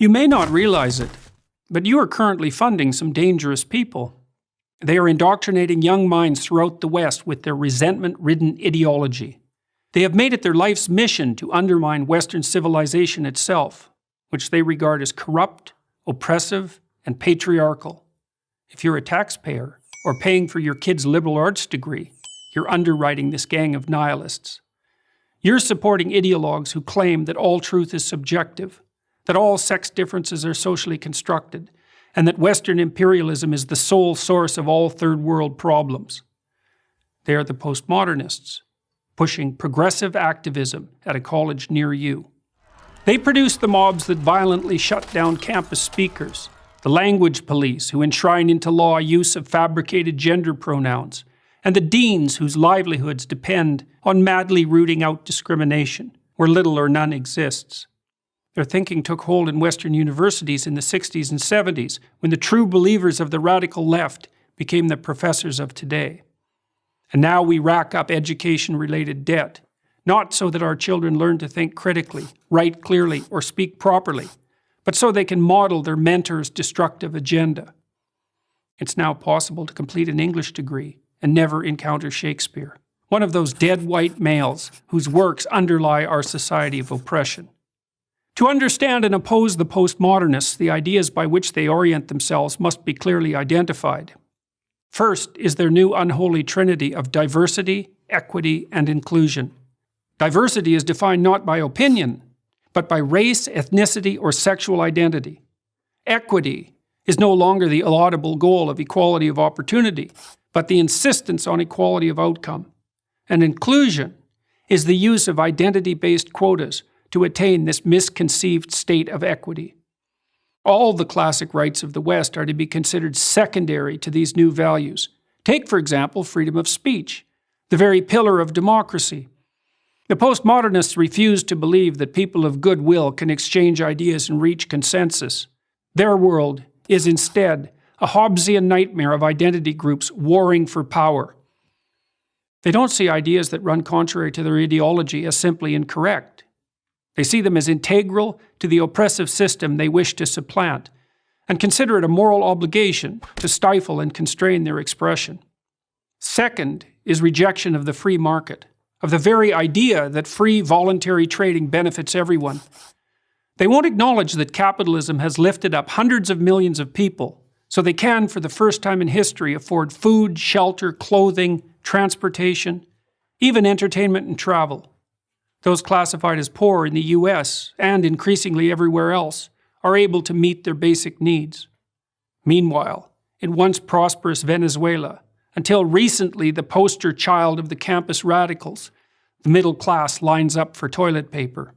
You may not realize it, but you are currently funding some dangerous people. They are indoctrinating young minds throughout the West with their resentment-ridden ideology. They have made it their life's mission to undermine Western civilization itself, which they regard as corrupt, oppressive, and patriarchal. If you're a taxpayer or paying for your kid's liberal arts degree, you're underwriting this gang of nihilists. You're supporting ideologues who claim that all truth is subjective, that all sex differences are socially constructed, and that Western imperialism is the sole source of all third world problems. They are the postmodernists, pushing progressive activism at a college near you. They produce the mobs that violently shut down campus speakers, the language police who enshrine into law use of fabricated gender pronouns, and the deans whose livelihoods depend on madly rooting out discrimination, where little or none exists. Their thinking took hold in Western universities in the 60s and 70s, when the true believers of the radical left became the professors of today. And now we rack up education-related debt, not so that our children learn to think critically, write clearly, or speak properly, but so they can model their mentor's destructive agenda. It's now possible to complete an English degree and never encounter Shakespeare, one of those dead white males whose works underlie our society of oppression. To understand and oppose the postmodernists, the ideas by which they orient themselves must be clearly identified. First is their new unholy trinity of diversity, equity, and inclusion. Diversity is defined not by opinion, but by race, ethnicity, or sexual identity. Equity is no longer the laudable goal of equality of opportunity, but the insistence on equality of outcome. And inclusion is the use of identity-based quotas to attain this misconceived state of equity. All the classic rights of the West are to be considered secondary to these new values. Take, for example, freedom of speech, the very pillar of democracy. The postmodernists refuse to believe that people of goodwill can exchange ideas and reach consensus. Their world is instead a Hobbesian nightmare of identity groups warring for power. They don't see ideas that run contrary to their ideology as simply incorrect. They see them as integral to the oppressive system they wish to supplant, and consider it a moral obligation to stifle and constrain their expression. Second is rejection of the free market, of the very idea that free voluntary trading benefits everyone. They won't acknowledge that capitalism has lifted up hundreds of millions of people, so they can, for the first time in history, afford food, shelter, clothing, transportation, even entertainment and travel. Those classified as poor in the US, and increasingly everywhere else, are able to meet their basic needs. Meanwhile, in once prosperous Venezuela, until recently the poster child of the campus radicals, the middle class lines up for toilet paper.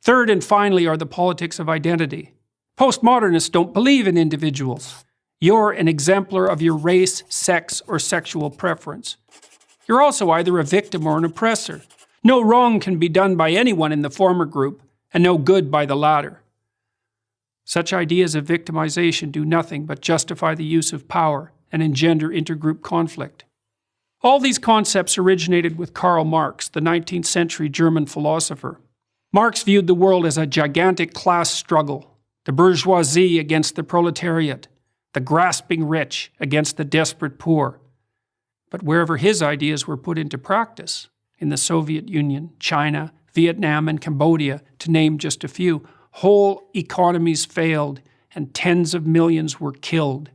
Third and finally are the politics of identity. Postmodernists don't believe in individuals. You're an exemplar of your race, sex, or sexual preference. You're also either a victim or an oppressor. No wrong can be done by anyone in the former group, and no good by the latter. Such ideas of victimization do nothing but justify the use of power and engender intergroup conflict. All these concepts originated with Karl Marx, the 19th century German philosopher. Marx viewed the world as a gigantic class struggle, the bourgeoisie against the proletariat, the grasping rich against the desperate poor. But wherever his ideas were put into practice, in the Soviet Union, China, Vietnam, and Cambodia, to name just a few, whole economies failed and tens of millions were killed.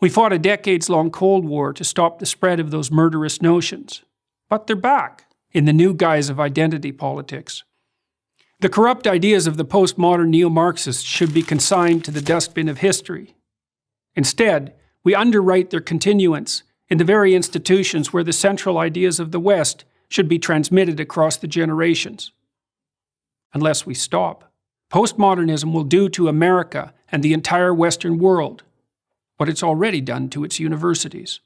We fought a decades-long Cold War to stop the spread of those murderous notions. But they're back in the new guise of identity politics. The corrupt ideas of the postmodern neo-Marxists should be consigned to the dustbin of history. Instead, we underwrite their continuance in the very institutions where the central ideas of the West should be transmitted across the generations. Unless we stop, postmodernism will do to America and the entire Western world what it's already done to its universities.